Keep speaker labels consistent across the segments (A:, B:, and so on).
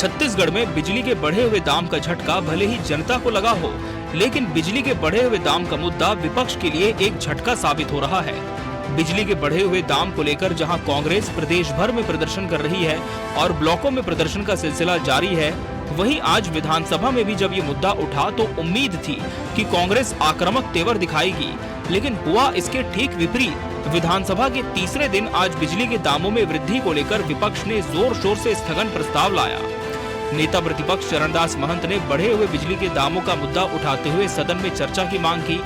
A: छत्तीसगढ़ में बिजली के बढ़े हुए दाम का झटका भले ही जनता को लगा हो, लेकिन बिजली के बढ़े हुए दाम का मुद्दा विपक्ष के लिए एक झटका साबित हो रहा है। बिजली के बढ़े हुए दाम को लेकर जहां कांग्रेस प्रदेश भर में प्रदर्शन कर रही है और ब्लॉकों में प्रदर्शन का सिलसिला जारी है, वहीं आज विधानसभा में भी जब ये मुद्दा उठा तो उम्मीद थी कि कांग्रेस आक्रामक तेवर दिखाएगी, लेकिन हुआ इसके ठीक विपरीत। विधानसभा के तीसरे दिन आज बिजली के दामों में वृद्धि को लेकर विपक्ष ने जोर शोर से स्थगन प्रस्ताव लाया। नेता प्रतिपक्ष चरणदास महंत ने बढ़े हुए बिजली के दामों का मुद्दा उठाते हुए सदन में चर्चा की मांग की।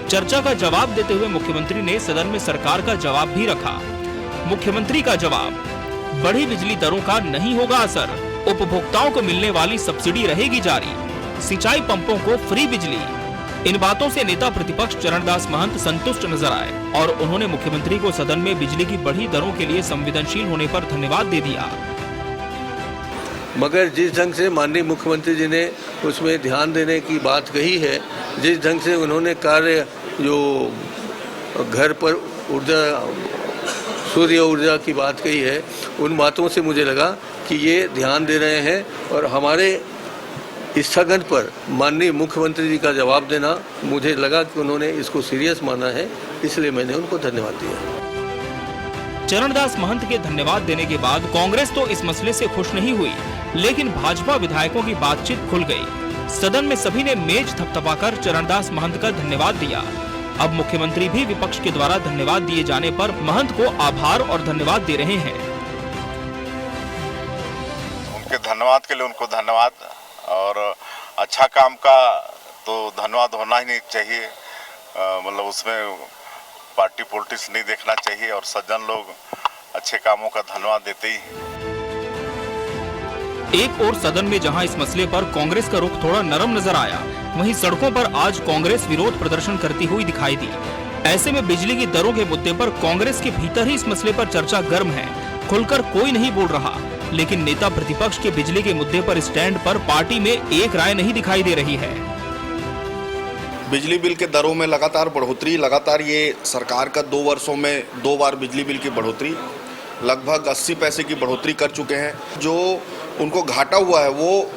A: चर्चा का जवाब देते हुए मुख्यमंत्री ने सदन में सरकार का जवाब भी रखा। मुख्यमंत्री का जवाब, बढ़ी बिजली दरों का नहीं होगा असर, उपभोक्ताओं को मिलने वाली सब्सिडी रहेगी जारी, सिंचाई पंपों को फ्री बिजली। इन बातों से नेता प्रतिपक्ष चरणदास महंत संतुष्ट नजर आए और उन्होंने मुख्यमंत्री को सदन में बिजली की बढ़ी दरों के लिए संवेदनशील होने पर धन्यवाद दे दिया।
B: मगर जिस ढंग से माननीय मुख्यमंत्री जी ने उसमें ध्यान देने की बात कही है, जिस ढंग से उन्होंने कार्य जो घर पर ऊर्जा, सूर्य ऊर्जा की बात कही है, उन बातों से मुझे लगा कि ये ध्यान दे रहे हैं और हमारे स्थगन पर माननीय मुख्यमंत्री जी का जवाब देना, मुझे लगा कि उन्होंने इसको सीरियस माना है, इसलिए मैंने उनको धन्यवाद दिया।
A: चरणदास महंत के धन्यवाद देने के बाद कांग्रेस तो इस मसले से खुश नहीं हुई, लेकिन भाजपा विधायकों की बातचीत खुल गई। सदन में सभी ने मेज थपथपाकर चरणदास महंत का धन्यवाद दिया। अब मुख्यमंत्री भी विपक्ष के द्वारा धन्यवाद दिए जाने पर महंत को आभार और धन्यवाद दे रहे हैं।
C: उनके धन्यवाद के लिए उनको धन्यवाद, और अच्छा काम का तो धन्यवाद होना ही नहीं चाहिए, मतलब उसमें पार्टी पॉलिटिक्स नहीं देखना चाहिए और सज्जन लोग अच्छे कामों का धन्यवाद देते ही हैं।
A: एक और सदन में जहां इस मसले पर कांग्रेस का रुख थोड़ा नरम नजर आया, वहीं सड़कों पर आज कांग्रेस विरोध प्रदर्शन करती हुई दिखाई दी। ऐसे में बिजली की दरों के मुद्दे पर कांग्रेस के भीतर ही इस मसले पर चर्चा गर्म है। खुलकर कोई नहीं बोल रहा, लेकिन नेता प्रतिपक्ष के बिजली के मुद्दे पर स्टैंड पर पार्टी में एक राय नहीं दिखाई दे रही है।
D: बिजली बिल के दरों में लगातार बढ़ोतरी, लगातार ये सरकार का 2 वर्षों में 2 बार बिजली बिल की बढ़ोतरी, लगभग 80 पैसे की बढ़ोतरी कर चुके हैं। जो उनको घाटा हुआ है वो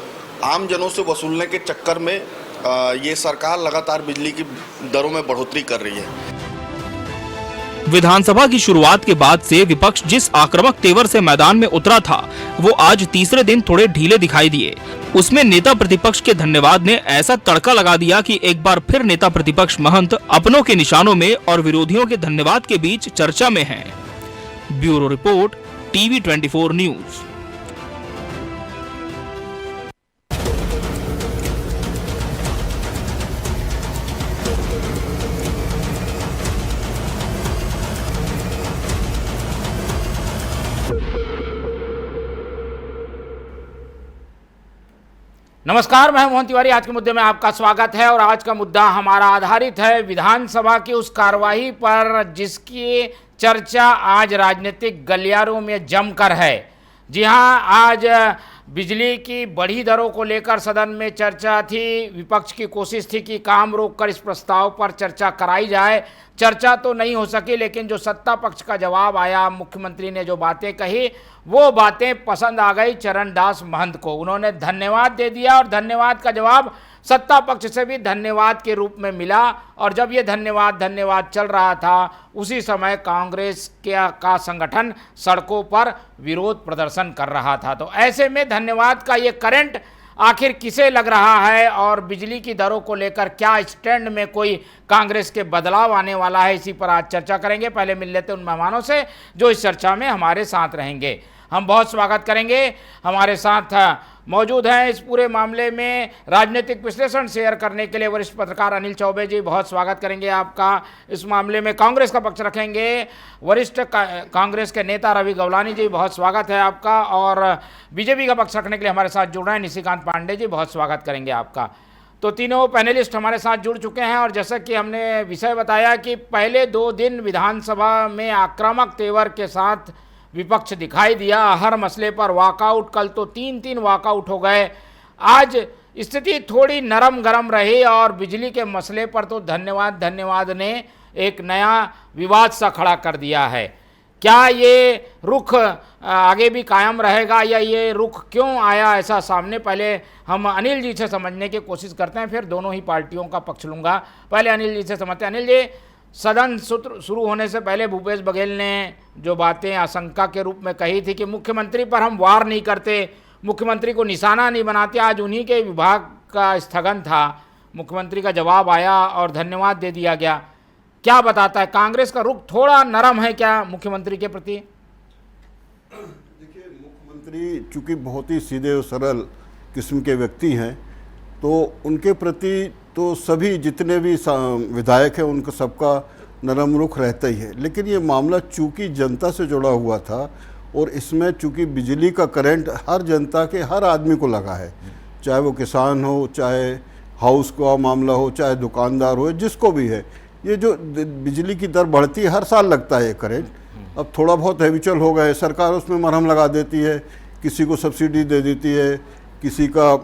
D: आम जनों से वसूलने के चक्कर में ये सरकार लगातार बिजली की दरों में बढ़ोतरी कर रही है।
A: विधानसभा की शुरुआत के बाद से विपक्ष जिस आक्रामक तेवर से मैदान में उतरा था, वो आज तीसरे दिन थोड़े ढीले दिखाई दिए। उसमें नेता प्रतिपक्ष के धन्यवाद ने ऐसा तड़का लगा दिया कि एक बार फिर नेता प्रतिपक्ष महंत अपनों के निशानों में और विरोधियों के धन्यवाद के बीच चर्चा में हैं। Bureau report, TV 24 news.
E: नमस्कार, मैं मोहन तिवारी। आज के मुद्दे में आपका स्वागत है और आज का मुद्दा हमारा आधारित है विधानसभा की उस कार्यवाही पर जिसकी चर्चा आज राजनीतिक गलियारों में जमकर है। जी हां, आज बिजली की बढ़ी दरों को लेकर सदन में चर्चा थी। विपक्ष की कोशिश थी कि काम रोककर इस प्रस्ताव पर चर्चा कराई जाए। चर्चा तो नहीं हो सकी, लेकिन जो सत्ता पक्ष का जवाब आया, मुख्यमंत्री ने जो बातें कही, वो बातें पसंद आ गई चरणदास महंत को। उन्होंने धन्यवाद दे दिया और धन्यवाद का जवाब सत्ता पक्ष से भी धन्यवाद के रूप में मिला। और जब ये धन्यवाद चल रहा था, उसी समय कांग्रेस का संगठन सड़कों पर विरोध प्रदर्शन कर रहा था। तो ऐसे में धन्यवाद का ये करंट आखिर किसे लग रहा है और बिजली की दरों को लेकर क्या स्टैंड में कोई कांग्रेस के बदलाव आने वाला है, इसी पर आज चर्चा करेंगे। पहले मिल लेते उन मेहमानों से जो इस चर्चा में हमारे साथ रहेंगे। हम बहुत स्वागत करेंगे। हमारे साथ मौजूद हैं इस पूरे मामले में राजनीतिक विश्लेषण शेयर करने के लिए वरिष्ठ पत्रकार अनिल चौबे जी, बहुत स्वागत करेंगे आपका। इस मामले में कांग्रेस का पक्ष रखेंगे वरिष्ठ कांग्रेस के नेता रवि गवलानी जी, बहुत स्वागत है आपका। और बीजेपी का पक्ष रखने के लिए हमारे साथ जुड़ रहे हैं निशिकांत पांडे जी, बहुत स्वागत करेंगे आपका। तो तीनों पैनलिस्ट हमारे साथ जुड़ चुके हैं और जैसा कि हमने विषय बताया कि पहले 2 दिन विधानसभा में आक्रामक तेवर के साथ विपक्ष दिखाई दिया। हर मसले पर वॉकआउट, कल तो 3 वॉकआउट हो गए। आज स्थिति थोड़ी नरम गरम रही और बिजली के मसले पर तो धन्यवाद ने एक नया विवाद सा खड़ा कर दिया है। क्या ये रुख आगे भी कायम रहेगा या ये रुख क्यों आया ऐसा सामने? पहले हम अनिल जी से समझने की कोशिश करते हैं, फिर दोनों ही पार्टियों का पक्ष लूँगा। पहले अनिल जी से समझते हैं। अनिल जी, सदन सत्र शुरू होने से पहले भूपेश बघेल ने जो बातें आशंका के रूप में कही थी कि मुख्यमंत्री पर हम वार नहीं करते, मुख्यमंत्री को निशाना नहीं बनाते, आज उन्हीं के विभाग का स्थगन था, मुख्यमंत्री का जवाब आया और धन्यवाद दे दिया गया। क्या बताता है, कांग्रेस का रुख थोड़ा नरम है क्या मुख्यमंत्री के प्रति?
F: देखिए, मुख्यमंत्री चूंकि बहुत ही सीधे और सरल किस्म के व्यक्ति हैं, तो उनके प्रति तो सभी जितने भी विधायक हैं उनका सबका नरम रुख रहता ही है। लेकिन ये मामला चूंकि जनता से जुड़ा हुआ था और इसमें चूंकि बिजली का करंट हर जनता के हर आदमी को लगा है, चाहे वो किसान हो, चाहे हाउस का मामला हो, चाहे दुकानदार हो, जिसको भी है, ये जो बिजली की दर बढ़ती है हर साल लगता है ये करंट। अब थोड़ा बहुत हैबिचुअल हो गए, सरकार उसमें मरहम लगा देती है, किसी को सब्सिडी दे देती है, किसी का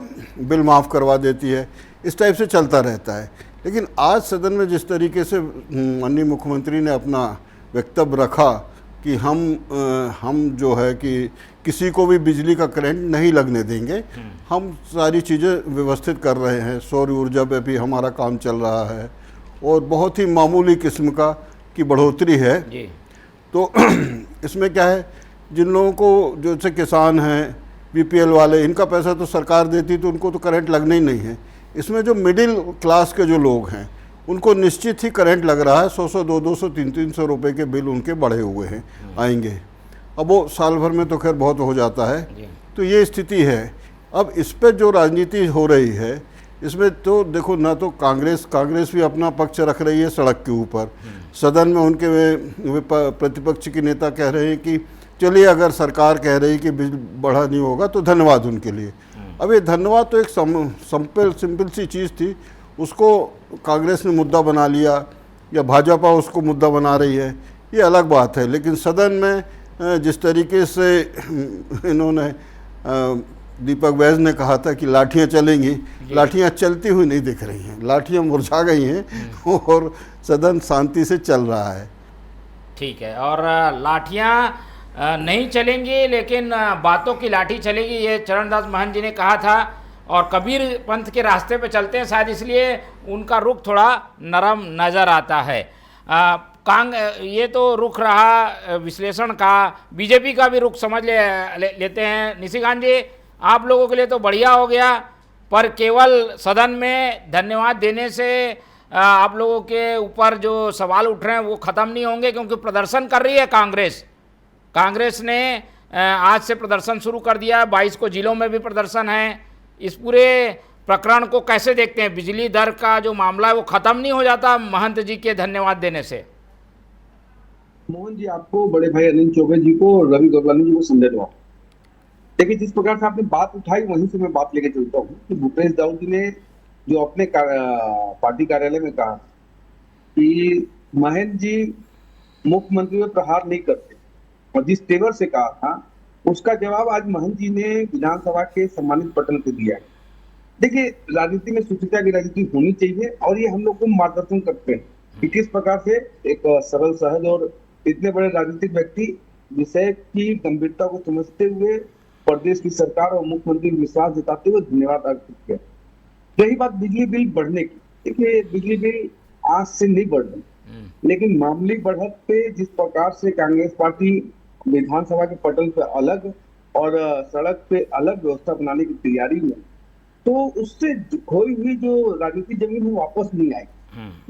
F: बिल माफ़ करवा देती है, इस टाइप से चलता रहता है। लेकिन आज सदन में जिस तरीके से माननीय मुख्यमंत्री ने अपना वक्तव्य रखा कि हम जो है कि किसी को भी बिजली का करंट नहीं लगने देंगे, हम सारी चीज़ें व्यवस्थित कर रहे हैं, सौर ऊर्जा पे भी हमारा काम चल रहा है और बहुत ही मामूली किस्म का की बढ़ोतरी है जी। तो इसमें क्या है, जिन लोगों को जैसे किसान हैं, बीपीएल वाले, इनका पैसा तो सरकार देती तो उनको तो करंट लगना ही नहीं है। इसमें जो मिडिल क्लास के जो लोग हैं उनको निश्चित ही करंट लग रहा है। 100-100, 200-200, 300-300 रुपये के बिल उनके बढ़े हुए हैं आएंगे। अब वो साल भर में तो खैर बहुत हो जाता है, तो ये स्थिति है। अब इस पर जो राजनीति हो रही है, इसमें तो देखो, ना तो कांग्रेस भी अपना पक्ष रख रही है सड़क के ऊपर, सदन में उनके वे प्रतिपक्ष के नेता कह रहे हैं कि चलिए अगर सरकार कह रही कि बिल बढ़ा नहीं होगा तो धन्यवाद उनके लिए। अब ये धन्यवाद तो एक सिंपल सी चीज़ थी, उसको कांग्रेस ने मुद्दा बना लिया या भाजपा उसको मुद्दा बना रही है, ये अलग बात है। लेकिन सदन में जिस तरीके से इन्होंने दीपक बैज ने कहा था कि लाठियां चलेंगी, लाठियां चलती हुई नहीं दिख रही हैं, लाठियां मुरझा गई हैं और सदन शांति से चल रहा है।
E: ठीक है, और लाठियां नहीं चलेंगी लेकिन बातों की लाठी चलेगी, ये चरणदास महंत जी ने कहा था। और कबीर पंथ के रास्ते पे चलते हैं, शायद इसलिए उनका रुख थोड़ा नरम नज़र आता है। ये तो रुख रहा विश्लेषण का। बीजेपी का भी रुख समझ लेते हैं। निशिकांत जी, आप लोगों के लिए तो बढ़िया हो गया, पर केवल सदन में धन्यवाद देने से आप लोगों के ऊपर जो सवाल उठ रहे हैं वो ख़त्म नहीं होंगे, क्योंकि प्रदर्शन कर रही है कांग्रेस ने आज से प्रदर्शन शुरू कर दिया। 22 को जिलों में भी प्रदर्शन है। इस पूरे प्रकरण को कैसे देखते हैं? बिजली दर का जो मामला है वो ख़त्म नहीं हो जाता महंत जी के धन्यवाद देने से?
G: मोहन जी, आपको, बड़े भाई अनिल चौबे जी को, रवि गोगवानी जी को संदेह हुआ। देखिए, जिस प्रकार से आपने बात उठाई वहीं से मैं बात लेके चलता हूँ कि भूपेश दाऊद जी ने जो अपने पार्टी कार्यालय में कहा कि महंत जी मुख्यमंत्री में प्रहार नहीं करते, और जिस तेवर से कहा था उसका जवाब आज महंत जी ने विधानसभा के सम्मानित पटल पे दिया है। देखिए, राजनीति में सुचिता की राजनीति होनी चाहिए और ये हम लोग को मार्गदर्शन करते हैं कि किस प्रकार से एक सरल सहज और इतने बड़े राजनीतिक व्यक्ति विषय की गंभीरता को समझते हुए प्रदेश की सरकार और मुख्यमंत्री विश्वास जताते हुए धन्यवाद अर्पित किया। रही बात बिजली बिल बढ़ने की, देखिए बिजली बिल आज से नहीं बढ़ रही, लेकिन मामूली बढ़त पे जिस प्रकार से कांग्रेस पार्टी विधानसभा के पटल पे अलग और सड़क पे अलग व्यवस्था बनाने की तैयारी में, तो उससे खोई हुई जो राजनीतिक जमीन है वापस नहीं आई।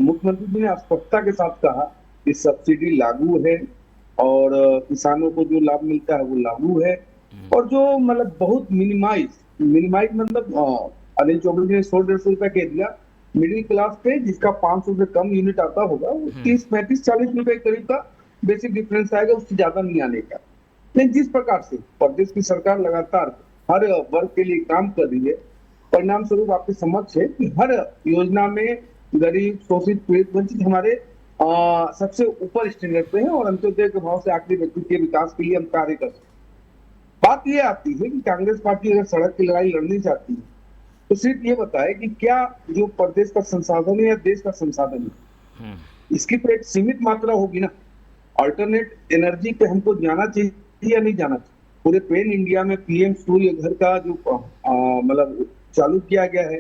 G: मुख्यमंत्री जी ने स्पष्टता के साथ कहा कि सब्सिडी लागू है और किसानों को जो लाभ मिलता है वो लागू है, और जो मतलब बहुत मिनिमाइज मतलब अनिल चौबे जी ने 100-150 रुपया कह दिया, मिडिल क्लास पे जिसका 500 रुपये कम यूनिट आता होगा, 30-35-40 रुपए करीब का बेसिक डिफरेंस आएगा, उससे ज्यादा नहीं आने का। लेकिन जिस प्रकार से प्रदेश की सरकार लगातार हर वर्ग के लिए काम कर रही है, परिणाम स्वरूप आपके समक्ष है कि हर योजना में गरीब, शोषित, पीड़ित, वंचित हमारे सबसे ऊपर स्टैंडर्ड पे है और अंत्योदय के भाव से आखिरी व्यक्ति के विकास के लिए हम कार्य कर सकते। बात यह आती है कि कांग्रेस पार्टी अगर सड़क की लड़ाई लड़नी चाहती है तो सिर्फ ये बताए कि क्या जो प्रदेश का संसाधन है या देश का संसाधन है, इसकी तो एक सीमित मात्रा होगी ना। अल्टरनेट एनर्जी पे हमको जाना चाहिए या नहीं जाना चाहिए। पूरे पेन इंडिया में पीएम सूर्य घर का जो मतलब चालू किया गया है,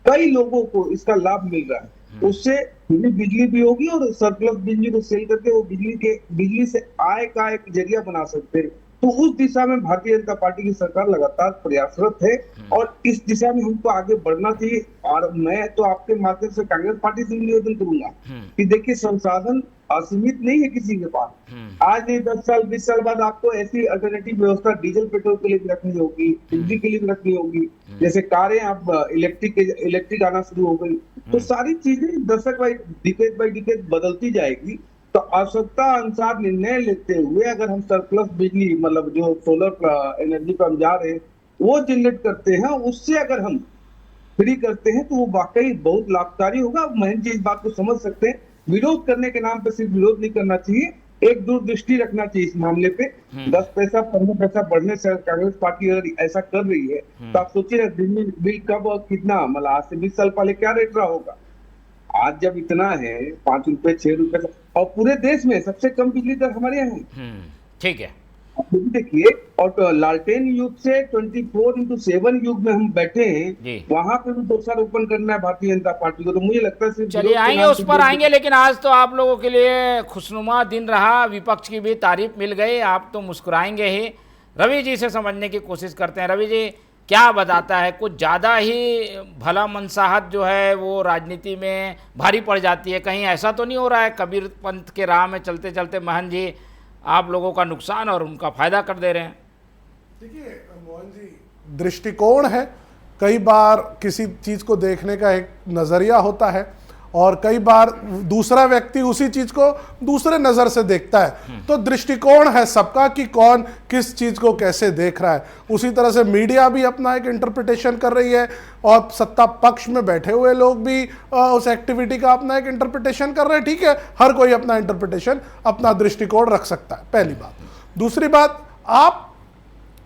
G: कई लोगों को इसका लाभ मिल रहा है। उससे बिजली भी होगी और सरप्लस बिजली को सेल करके वो बिजली से आय का एक जरिया बना सकते हैं। तो उस दिशा में भारतीय जनता पार्टी की सरकार लगातार प्रयासरत है और इस दिशा में हमको आगे बढ़ना चाहिए। और मैं तो आपके माध्यम से कांग्रेस पार्टी से निवेदन करूंगा कि देखिए, संसाधन असीमित नहीं है किसी के पास। आज नहीं 10 साल 20 साल बाद आपको ऐसी अल्टरनेटिव व्यवस्था डीजल पेट्रोल के लिए भी रखनी होगी, बिजली के लिए भी रखनी होगी। जैसे कारें अब इलेक्ट्रिक आना शुरू हो गई, तो सारी चीजें दशक बाई डिकेड बदलती जाएगी। तो आवश्यकता अनुसार निर्णय लेते हुए अगर हम सरप्लस बिजली, मतलब जो सोलर एनर्जी पर हम जा रहे हैं वो जनरेट करते हैं, उससे अगर हम फ्री करते हैं तो वो वाकई बहुत लाभकारी होगा। महेंद्र जी इस बात को समझ सकते हैं। विरोध करने के नाम पे सिर्फ विरोध नहीं करना चाहिए, एक दूरदृष्टि रखना चाहिए इस मामले पे। 10 पैसा 15 पैसा बढ़ने से कांग्रेस पार्टी अगर ऐसा कर रही है तो आप सोचिए बिल कब और कितना, मतलब आज से 20 साल पहले क्या रेट रहा होगा। आज जब इतना है 5 रुपए 6 रुपए, और पूरे देश में सबसे कम बिजली दर हमारे यहाँ है।
E: ठीक है,
G: देखिए, और तो लालटेन युग से 24/7 युग में हम बैठे हैं, वहां पे भी दोषारोपण करना है भारतीय जनता पार्टी को। तो मुझे लगता है
E: चलिए आएंगे उस पर आएंगे, लेकिन आज तो आप लोगों के लिए खुशनुमा दिन रहा, विपक्ष की भी तारीफ मिल गई, आप तो मुस्कुराएंगे ही। रवि जी से समझने की कोशिश करते हैं। रवि जी, क्या बताता है, कुछ ज़्यादा ही भला मनसाहत जो है वो राजनीति में भारी पड़ जाती है? कहीं ऐसा तो नहीं हो रहा है कबीर पंथ के राह में चलते चलते महन जी आप लोगों का नुकसान और उनका फायदा कर दे रहे हैं?
H: देखिए मोहन जी, दृष्टिकोण है, कई बार किसी चीज को देखने का एक नजरिया होता है और कई बार दूसरा व्यक्ति उसी चीज को दूसरे नजर से देखता है। तो दृष्टिकोण है सबका कि कौन किस चीज को कैसे देख रहा है। उसी तरह से मीडिया भी अपना एक इंटरप्रिटेशन कर रही है और सत्ता पक्ष में बैठे हुए लोग भी उस एक्टिविटी का अपना एक इंटरप्रिटेशन कर रहे हैं। ठीक है, हर कोई अपना इंटरप्रिटेशन, अपना दृष्टिकोण रख सकता है, पहली बात। दूसरी बात, आप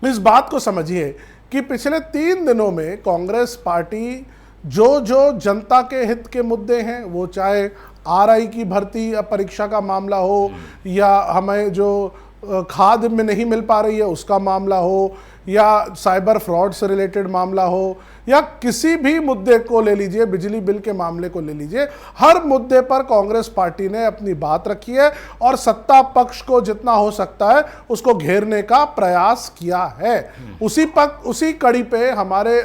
H: इस बात को समझिए कि पिछले 3 दिनों में कांग्रेस पार्टी जो जनता के हित के मुद्दे हैं, वो चाहे आरआई की भर्ती या परीक्षा का मामला हो, या हमें जो खाद में नहीं मिल पा रही है उसका मामला हो, या साइबर फ्रॉड से रिलेटेड मामला हो, या किसी भी मुद्दे को ले लीजिए, बिजली बिल के मामले को ले लीजिए, हर मुद्दे पर कांग्रेस पार्टी ने अपनी बात रखी है और सत्ता पक्ष को जितना हो सकता है उसको घेरने का प्रयास किया है। उसी कड़ी पे हमारे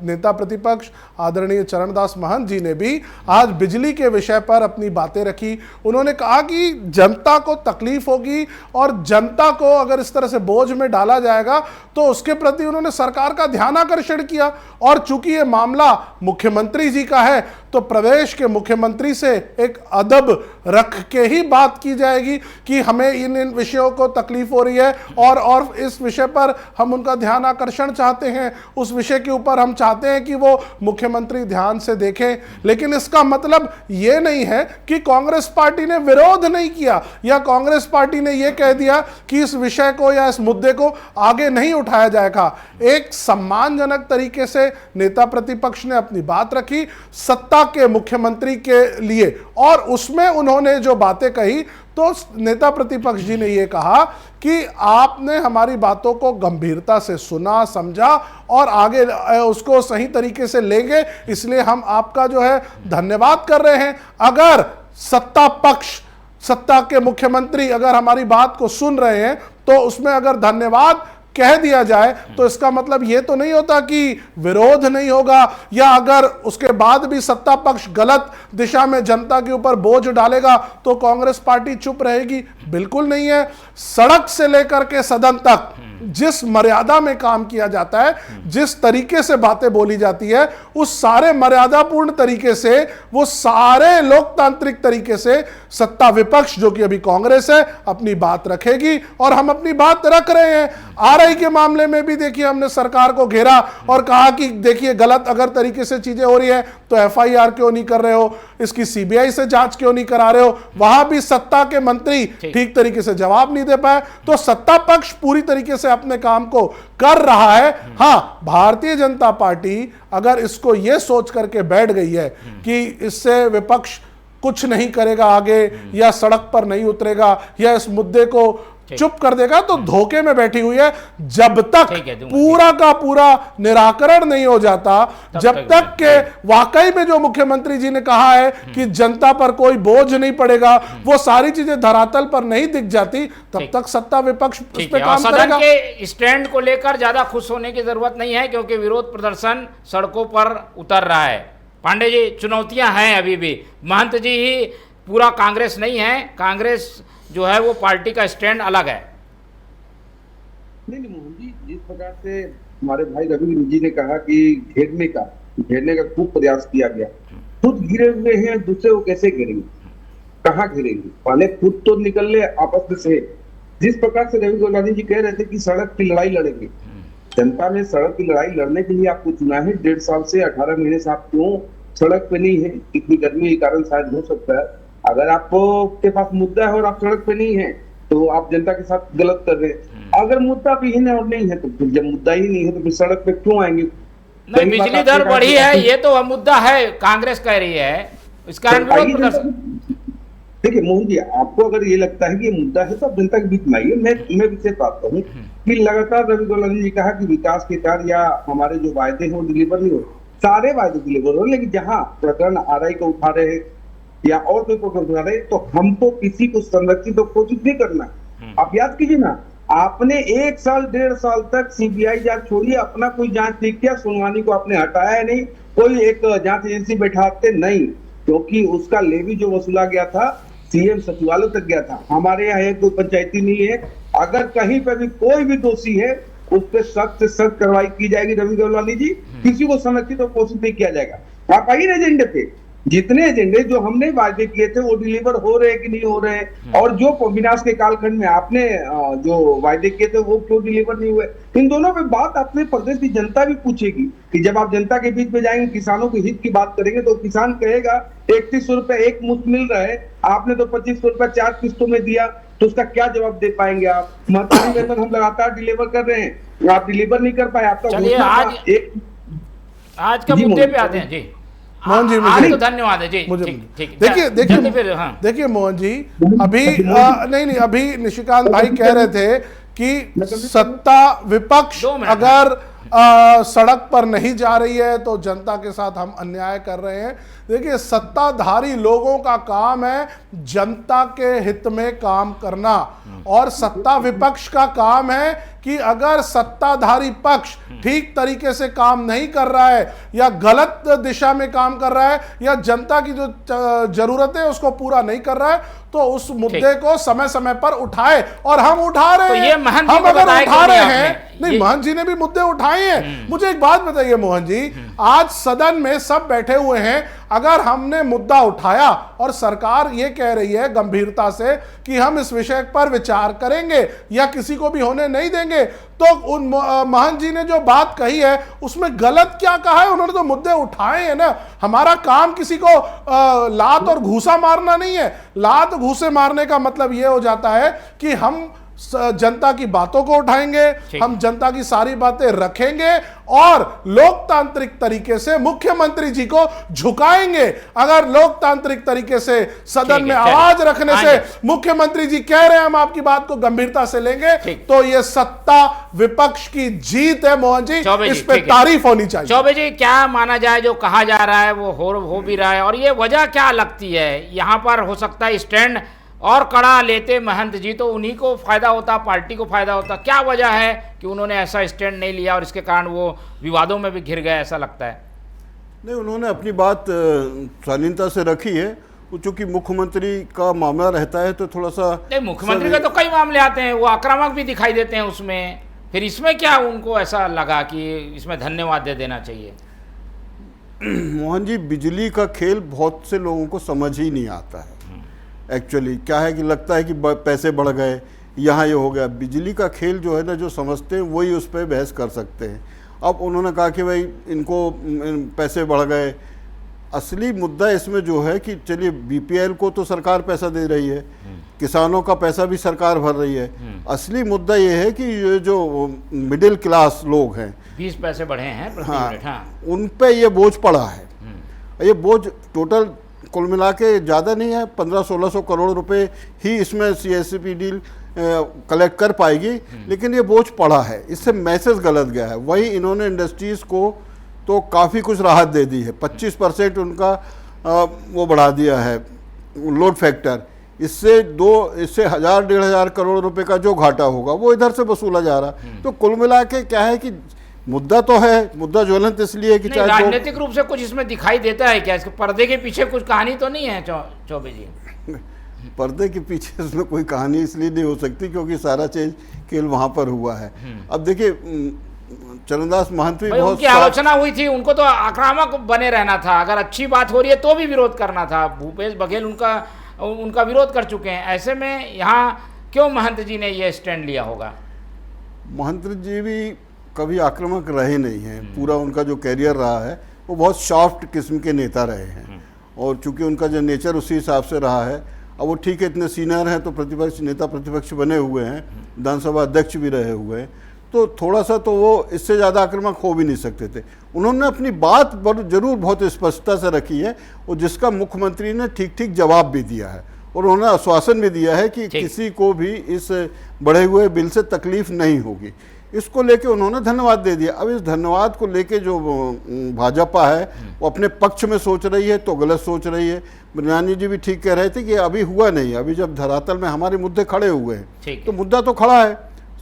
H: नेता प्रतिपक्ष आदरणीय चरणदास महंत जी ने भी आज बिजली के विषय पर अपनी बातें रखी। उन्होंने कहा कि जनता को तकलीफ होगी और जनता को अगर इस तरह से बोझ में डाला जाएगा तो उसके प्रति उन्होंने सरकार का ध्यान आकर्षण किया। और चूंकि ये मामला मुख्यमंत्री जी का है तो प्रदेश के मुख्यमंत्री से एक अदब रख के ही बात की जाएगी कि हमें इन विषयों को तकलीफ हो रही है और इस विषय पर हम उनका ध्यान आकर्षण चाहते हैं, उस विषय के ऊपर हम चाहते हैं कि वो मुख्यमंत्री ध्यान से देखें। लेकिन इसका मतलब ये नहीं है कि कांग्रेस पार्टी ने विरोध नहीं किया या कांग्रेस पार्टी ने ये कह दिया कि इस विषय को या इस मुद्दे को आगे नहीं उठाया जाएगा। एक सम्मानजनक तरीके से नेता प्रतिपक्ष ने अपनी बात रखी सत्ता के मुख्यमंत्री के लिए, और उसमें उन्होंने जो बातें कही तो नेता प्रतिपक्ष जी ने यह कहा कि आपने हमारी बातों को गंभीरता से सुना, समझा और आगे उसको सही तरीके से लेंगे, इसलिए हम आपका जो है धन्यवाद कर रहे हैं। अगर सत्ता पक्ष, सत्ता के मुख्यमंत्री अगर हमारी बात को सुन रहे हैं तो उसमें अगर धन्यवाद कह दिया जाए तो इसका मतलब यह तो नहीं होता कि विरोध नहीं होगा, या अगर उसके बाद भी सत्ता पक्ष गलत दिशा में जनता के ऊपर बोझ डालेगा तो कांग्रेस पार्टी चुप रहेगी। बिल्कुल नहीं है। सड़क से लेकर के सदन तक जिस मर्यादा में काम किया जाता है, जिस तरीके से बातें बोली जाती है, उस सारे मर्यादापूर्ण तरीके से, वो सारे लोकतांत्रिक तरीके से सत्ता विपक्ष जो कि अभी कांग्रेस है अपनी बात रखेगी और हम अपनी बात रख रहे हैं। आरआई के मामले में भी देखिए हमने सरकार को घेरा और कहा कि देखिए गलत अगर तरीके से चीजें हो रही है तो एफआईआर क्यों नहीं कर रहे हो, इसकी सीबीआई से जांच क्यों नहीं करा रहे हो। वहां भी सत्ता के मंत्री ठीक तरीके से जवाब नहीं दे पाए। तो सत्ता पक्ष पूरी तरीके से अपने काम को कर रहा है। हां, भारतीय जनता पार्टी अगर इसको यह सोच करके बैठ गई है कि इससे विपक्ष कुछ नहीं करेगा आगे, या सड़क पर नहीं उतरेगा, या इस मुद्दे को चुप कर देगा, तो धोखे में बैठी हुई है। जब तक पूरा का पूरा निराकरण नहीं हो जाता, जब तक के वाकई में जो मुख्यमंत्री जी ने कहा है कि जनता पर कोई बोझ नहीं पड़ेगा, वो सारी चीजें धरातल पर नहीं दिख जाती, तब तक सत्ता विपक्ष उस पे काम करेगा।
E: सदन के स्टैंड को लेकर ज्यादा खुश होने की जरूरत नहीं है, क्योंकि विरोध प्रदर्शन सड़कों पर उतर रहा है। पांडे जी, चुनौतियां हैं अभी भी। महंत जी ही पूरा कांग्रेस नहीं है, कांग्रेस जो है वो पार्टी का स्टैंड अलग है।
G: नहीं मोहन जी, जिस प्रकार से हमारे भाई रवि जी ने कहा कि घेरने का खूब प्रयास किया गया, खुद घिरे हुए हैं, दूसरे को कैसे घेरेंगे, कहाँ घेरेंगे? पहले खुद तो निकल ले आपस में से। जिस प्रकार से रवि गोस्वामी जी कह रहे थे कि सड़क की लड़ाई लड़ेंगे, जनता ने सड़क की लड़ाई लड़ने के लिए आपको चुना है। 1.5 साल से 18 महीने से आप क्यों सड़क पे नहीं है? इतनी गर्मी के कारण शायद हो सकता है। अगर आपको के पास मुद्दा है और आप सड़क पे नहीं है, तो आप जनता के साथ गलत कर रहे हैं। अगर मुद्दा भी है और नहीं है, तो फिर जब मुद्दा ही नहीं है तो फिर सड़क पे क्यों आएंगे?
E: नहीं, बिजली दर बढ़ी है, ये तो मुद्दा है, कांग्रेस कह रही है, इस कारण विरोध प्रदर्शन।
G: देखिए मोहन जी, आपको अगर ये लगता है कि ये मुद्दा है तो आप जनता के बीच में आइए। मैं विषय बात कहूँ कि लगातार रवि गोस्वामी जी कहा कि विकास के कार्य या हमारे जो वायदे हैं वो डिलीवर नहीं हो। सारे वायदे डिलीवर हो, लेकिन जहाँ प्रकरण आरआई को उठा रहे हैं या और कोई प्रकरण उठा रहे, तो हमको किसी को संरक्षित तो कोशिश नहीं करना। आप याद कीजिए ना, आपने 1 साल 1.5 साल तक सीबीआई जांच छोड़िए, अपना कोई जांच नहीं किया, सुनवानी को आपने हटाया नहीं, कोई एक जांच एजेंसी बैठाते नहीं, क्योंकि उसका लेवी जो वसूला गया था सीएम सचिवालय तक गया था। हमारे यहाँ कोई पंचायती नहीं है। अगर कहीं पर भी कोई भी दोषी है, उस पर सख्त से सख्त कार्रवाई की जाएगी। रवि गोस्वामी जी, किसी को संरक्षित तो कोशिश नहीं किया जाएगा। आप आइए एजेंडे पे, जितने एजेंडे जो हमने वायदे किए थे वो डिलीवर हो रहे हैं कि नहीं हो रहे हैं, और जो विनाश के कालखंड में आपने जो वायदे किए थे वो क्यों डिलीवर नहीं हुए, इन दोनों पे बात अपने प्रदेश की जनता भी पूछेगी। कि जब आप जनता के बीच में जाएंगे, किसानों के हित की बात करेंगे, तो किसान कहेगा 3100 रुपए एक मुश्त मिल रहा है, आपने तो 2500 रुपए 4 किस्तों में दिया, तो उसका क्या जवाब दे पाएंगे आप? महत्वपूर्ण वेतन हम लगातार डिलीवर कर रहे हैं, आप डिलीवर नहीं कर पाए। आपका
E: आज का मुद्दे पे आते हैं जी।
H: मोहन जी,
E: मुझे तो धन्यवाद है जी।
H: देखिए मोहन जी, अभी निशिकांत भाई कह रहे थे कि सत्ता विपक्ष अगर सड़क पर नहीं जा रही है तो जनता के साथ हम अन्याय कर रहे हैं। देखिए, सत्ताधारी लोगों का काम है जनता के हित में काम करना, और सत्ता विपक्ष का काम है कि अगर सत्ताधारी पक्ष ठीक तरीके से काम नहीं कर रहा है या गलत दिशा में काम कर रहा है या जनता की जो जरूरत है उसको पूरा नहीं कर रहा है, तो उस मुद्दे को समय समय पर उठाए। और हम उठा रहे हैं। हम अगर उठा रहे हैं, नहीं, महंत जी ने भी मुद्दे उठाए हैं। मुझे एक बात बताइए मोहन जी, आज सदन में सब बैठे हुए हैं, अगर हमने मुद्दा उठाया और सरकार ये कह रही है गंभीरता से कि हम इस विषय पर विचार करेंगे या किसी को भी होने नहीं देंगे, तो उन महंत जी ने जो बात कही है उसमें गलत क्या कहा है? उन्होंने तो मुद्दे उठाए हैं ना। हमारा काम किसी को लात और घूसा मारना नहीं है। लात घूसे मारने का मतलब यह हो जाता है कि हम जनता की बातों को उठाएंगे, हम जनता की सारी बातें रखेंगे और लोकतांत्रिक तरीके से मुख्यमंत्री जी को झुकाएंगे। अगर लोकतांत्रिक तरीके से सदन में आवाज रखने से मुख्यमंत्री जी कह रहे हैं हम आपकी बात को गंभीरता से लेंगे, तो ये सत्ता विपक्ष की जीत है मोहन जी, इस पे तारीफ होनी चाहिए।
E: चौबे जी, क्या माना जाए जो कहा जा रहा है वो हो भी रहा है, और ये वजह क्या लगती है? यहाँ पर हो सकता है स्टैंड और कड़ा लेते महंत जी तो उन्हीं को फायदा होता, पार्टी को फायदा होता। क्या वजह है कि उन्होंने ऐसा स्टैंड नहीं लिया और इसके कारण वो विवादों में भी घिर गए, ऐसा लगता है?
F: नहीं, उन्होंने अपनी बात शालीनता से रखी है। चूंकि मुख्यमंत्री का मामला रहता है तो थोड़ा सा,
E: नहीं, मुख्यमंत्री के तो कई मामले आते हैं, वो आक्रामक भी दिखाई देते हैं उसमें, फिर इसमें क्या उनको ऐसा लगा कि इसमें धन्यवाद दे देना चाहिए?
F: मोहन जी, बिजली का खेल बहुत से लोगों को समझ ही नहीं आता है। एक्चुअली क्या है कि लगता है कि पैसे बढ़ गए, यहाँ ये हो गया। बिजली का खेल जो है ना, जो समझते हैं वही उस पर बहस कर सकते हैं। अब उन्होंने कहा कि भाई इनको पैसे बढ़ गए। असली मुद्दा इसमें जो है कि चलिए बीपीएल को तो सरकार पैसा दे रही है, किसानों का पैसा भी सरकार भर रही है। असली मुद्दा ये है कि ये जो मिडिल क्लास लोग हैं,
E: 20 पैसे बढ़े हैं प्रति यूनिट,
F: उन पे ये बोझ पड़ा है। ये बोझ टोटल कुल मिला के ज़्यादा नहीं है, 1500-1600 करोड़ रुपए ही इसमें CSP डील कलेक्ट कर पाएगी, लेकिन ये बोझ पड़ा है, इससे मैसेज गलत गया है। वही इन्होंने इंडस्ट्रीज़ को तो काफ़ी कुछ राहत दे दी है, 25% उनका वो बढ़ा दिया है लोड फैक्टर, इससे 1000-1500 करोड़ रुपए का जो घाटा होगा वो इधर से वसूला जा रहा। तो कुल मिला के क्या है कि मुद्दा तो है, मुद्दा ज्वलंत इसलिए है कि
E: नहीं, राजनीतिक रूप से कुछ इसमें दिखाई देता है क्या? इसके पर्दे के पीछे कुछ कहानी तो नहीं है चौबे जी?
F: पर्दे के पीछे इसमें कोई कहानी इसलिए नहीं हो सकती क्योंकि सारा चीज केवल वहां पर हुआ है। अब देखिए चरणदास महंत भी बहुत
E: उनकी आलोचना हुई थी, उनको तो आक्रामक बने रहना था, अगर अच्छी बात हो रही है तो भी विरोध करना था। भूपेश बघेल उनका विरोध कर चुके हैं, ऐसे में यहाँ क्यों महंत जी ने ये स्टैंड लिया होगा?
F: महंत जी भी कभी आक्रामक रहे नहीं हैं, पूरा उनका जो कैरियर रहा है वो बहुत सॉफ्ट किस्म के नेता रहे हैं, और चूंकि उनका जो नेचर उसी हिसाब से रहा है। अब वो ठीक है, इतने सीनियर हैं तो प्रतिपक्ष बने हुए हैं, विधानसभा अध्यक्ष भी रहे हुए हैं, तो थोड़ा सा तो वो इससे ज़्यादा आक्रामक हो भी नहीं सकते थे। उन्होंने अपनी बात जरूर बहुत स्पष्टता से रखी है, और जिसका मुख्यमंत्री ने ठीक ठीक जवाब भी दिया है, और उन्होंने आश्वासन भी दिया है कि किसी को भी इस बढ़े हुए बिल से तकलीफ नहीं होगी। इसको लेके उन्होंने धन्यवाद दे दिया। अब इस धन्यवाद को लेके जो भाजपा है वो अपने पक्ष में सोच रही है तो गलत सोच रही है। बिरयानी जी भी ठीक कह रहे थे कि अभी हुआ नहीं, अभी जब धरातल में हमारे मुद्दे खड़े हुए हैं तो मुद्दा तो खड़ा है,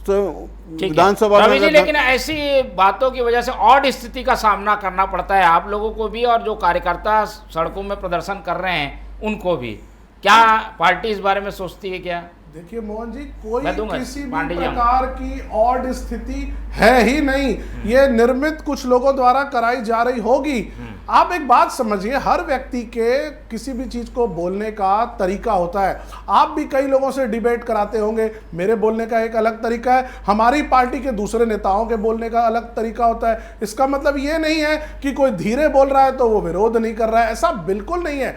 F: तो विधानसभा में।
E: लेकिन ऐसी बातों की वजह से और स्थिति का सामना करना पड़ता है आप लोगों को भी, और जो कार्यकर्ता सड़कों में प्रदर्शन कर रहे हैं उनको भी। क्या पार्टी इस बारे में सोचती है क्या?
H: देखिए मोहन जी, कोई किसी भी प्रकार की ऑड स्थिति है ही नहीं, ये निर्मित कुछ लोगों द्वारा कराई जा रही होगी। आप एक बात समझिए, हर व्यक्ति के किसी भी चीज को बोलने का तरीका होता है। आप भी कई लोगों से डिबेट कराते होंगे, मेरे बोलने का एक अलग तरीका है, हमारी पार्टी के दूसरे नेताओं के बोलने का अलग तरीका होता है। इसका मतलब ये नहीं है कि कोई धीरे बोल रहा है तो वो विरोध नहीं कर रहा है, ऐसा बिल्कुल नहीं है।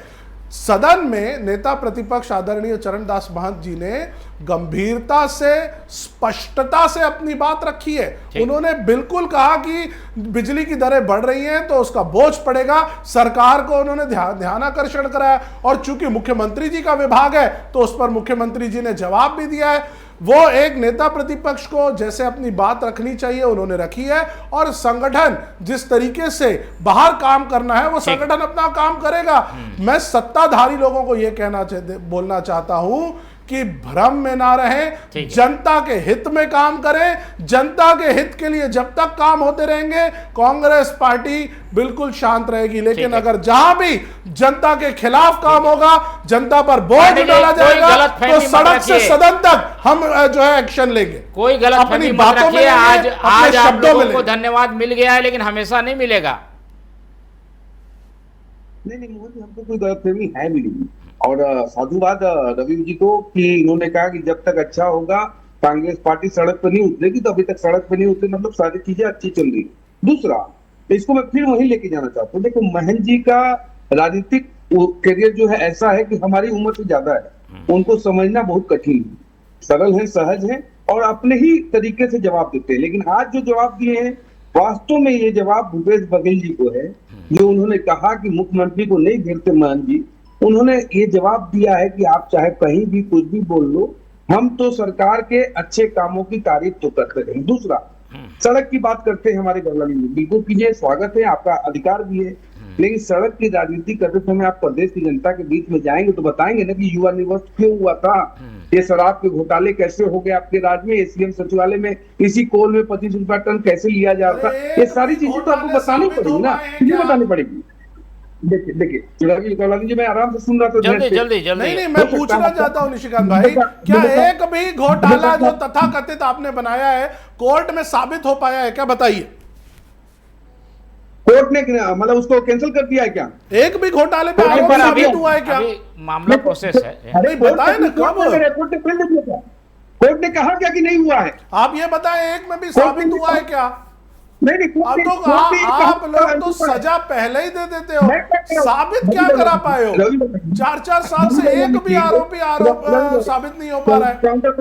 H: सदन में नेता प्रतिपक्ष आदरणीय चरणदास महंत जी ने गंभीरता से, स्पष्टता से अपनी बात रखी है। उन्होंने बिल्कुल कहा कि बिजली की दरें बढ़ रही हैं तो उसका बोझ पड़ेगा, सरकार को उन्होंने ध्यानाकर्षण कराया, और चूंकि मुख्यमंत्री जी का विभाग है तो उस पर मुख्यमंत्री जी ने जवाब भी दिया है। वो एक नेता प्रतिपक्ष को जैसे अपनी बात रखनी चाहिए उन्होंने रखी है, और संगठन जिस तरीके से बाहर काम करना है वो संगठन अपना काम करेगा। मैं सत्ताधारी लोगों को यह बोलना चाहता हूं कि भ्रम में ना रहें, जनता के हित में काम करें। जनता के हित के लिए जब तक काम होते रहेंगे कांग्रेस पार्टी बिल्कुल शांत रहेगी, लेकिन अगर जहां भी जनता के खिलाफ काम होगा, जनता पर बोझ डाला जाएगा, तो सड़क से सदन तक हम जो है एक्शन लेंगे।
E: कोई गलतफहमी मत रखिए। आज आप लोगों को धन्यवाद मिल गया है, लेकिन हमेशा नहीं मिलेगा।
G: नहीं मोहन जी, हमको कोई गलतफहमी है भी नहीं, और साधुवाद रवि जी को कि इन्होंने कहा कि जब तक अच्छा होगा कांग्रेस पार्टी सड़क पर नहीं उतरेगी, तो अभी तक सड़क पर नहीं उतरे, मतलब सारी चीजें अच्छी चल रही। दूसरा, इसको मैं फिर वहीं लेके जाना चाहता हूँ। देखो, महंत जी का राजनीतिक करियर जो है ऐसा है कि हमारी उम्र से ज्यादा है, उनको समझना बहुत कठिन है, सरल है, सहज है, और अपने ही तरीके से जवाब देते हैं। लेकिन आज जो जवाब दिए हैं, वास्तव में ये जवाब भूपेश बघेल जी को है, जो उन्होंने कहा कि मुख्यमंत्री को नहीं घेरते महंत जी। उन्होंने ये जवाब दिया है कि आप चाहे कहीं भी कुछ भी बोल लो, हम तो सरकार के अच्छे कामों की तारीफ तो करते रहेंगे। दूसरा, सड़क की बात करते हैं हमारे गढ़वाली में, बिल्कुल कीजिए, स्वागत है, आपका अधिकार भी है, लेकिन सड़क की राजनीति करते समय आप प्रदेश की जनता के बीच में जाएंगे तो बताएंगे ना कि युवा निवास क्यों हुआ था, ये शराब के घोटाले कैसे हो गए आपके राज्य में, सीएम सचिवालय में इसी कोल में 25 रुपया टन कैसे लिया जा रहा था, ये सारी चीजें तो आपको बतानी पड़ेगी ना, ये बतानी पड़ेगी। देखिए जी, मैं आराम से सुन रहा था।
E: जल्दी
H: नहीं, मैं पूछना चाहता हूँ निशिकांत भाई, क्या एक भी घोटाला जो तथाकथित आपने बनाया है कोर्ट में साबित हो पाया है क्या? बताइए।
G: कोर्ट ने मतलब उसको कैंसिल कर दिया है क्या?
H: एक भी घोटाले पे आरोप साबित हुआ है क्या?
E: मामला प्रोसेस है,
H: अरे बताए ना कब?
G: कोर्ट ने कहा क्या कि नहीं हुआ है?
H: आप ये बताएं, एक में भी साबित हुआ है क्या?
G: नहीं,
H: अब तो आप लोग तो सजा पहले ही दे देते हो, साबित क्या करा पाए हो? 4-4 साल से एक भी आरोप साबित नहीं हो पा रहा है।
G: काउंटर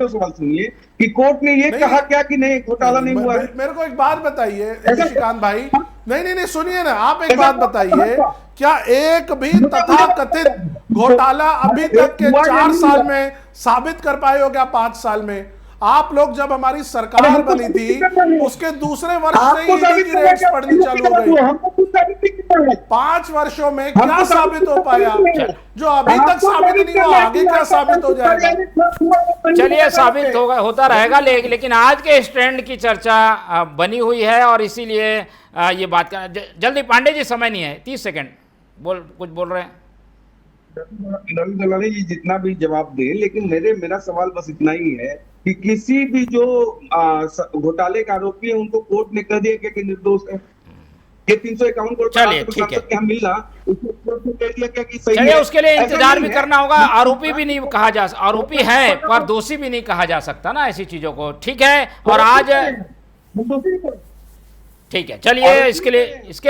G: सवाल सुनिए कि कोर्ट ने ये कहा क्या कि नहीं घोटाला नहीं हुआ है।
H: मेरे को एक बात बताइए निशिकांत भाई, नहीं सुनिए ना, आप एक बात बताइए, क्या एक भी तथाकथित घोटाला अभी तक के 4 साल में साबित कर पाए हो क्या? 5 साल में आप लोग जब हमारी सरकार बनी थी उसके दूसरे वर्ष से ईडी की रेट्स बढ़नी चालू हो गई। 5 वर्षों में क्या साबित हो पाया जो अभी तक साबित नहीं हुआ? आगे क्या साबित हो जाएगा?
E: चलिए, साबित होता रहेगा, लेकिन आज के स्टैंड की चर्चा बनी हुई है और इसीलिए ये बात करना जल्दी। पांडे जी, समय नहीं है, 30 सेकंड कुछ बोल रहे हैं।
G: रवि गलवानी जी जितना भी जवाब दे, लेकिन मेरा सवाल बस इतना ही है कि किसी भी जो घोटाले का आरोपी है उनको कोर्ट ने कह दिया कि निर्दोष है। ये 351 करोड़ का मिलना, उसको कह दिया क्या कि सही है।
E: उसके लिए इंतजार भी करना होगा। आरोपी भी नहीं कहा जा, आरोपी है पर दोषी भी नहीं कहा जा सकता ना ऐसी चीजों को। ठीक है, और आज ठीक है, चलिए इसके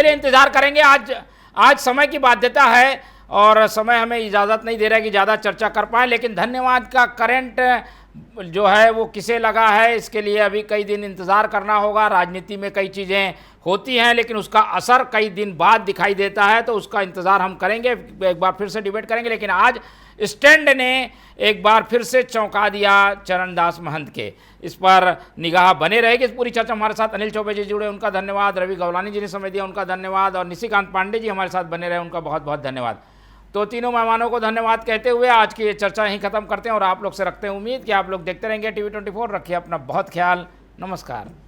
E: लिए इंतजार करेंगे। आज समय की बाध्यता है और समय हमें इजाज़त नहीं दे रहा है कि ज़्यादा चर्चा कर पाए, लेकिन धन्यवाद का करंट जो है वो किसे लगा है इसके लिए अभी कई दिन इंतज़ार करना होगा। राजनीति में कई चीज़ें होती हैं लेकिन उसका असर कई दिन बाद दिखाई देता है, तो उसका इंतज़ार हम करेंगे, एक बार फिर से डिबेट करेंगे। लेकिन आज स्टैंड ने एक बार फिर से चौंका दिया चरणदास महंत के, इस पर निगाह बने रहेगी। पूरी चर्चा हमारे साथ अनिल चौबे जी जुड़े, उनका धन्यवाद। रवि गवलानी जी ने समय दिया, उनका धन्यवाद। और निशिकांत पांडे जी हमारे साथ बने रहे, उनका बहुत बहुत धन्यवाद। तो तीनों मेहमानों को धन्यवाद कहते हुए आज की ये चर्चा यहीं खत्म करते हैं और आप लोग से रखते हैं उम्मीद कि आप लोग देखते रहेंगे TV24। रखिए अपना बहुत ख्याल। नमस्कार।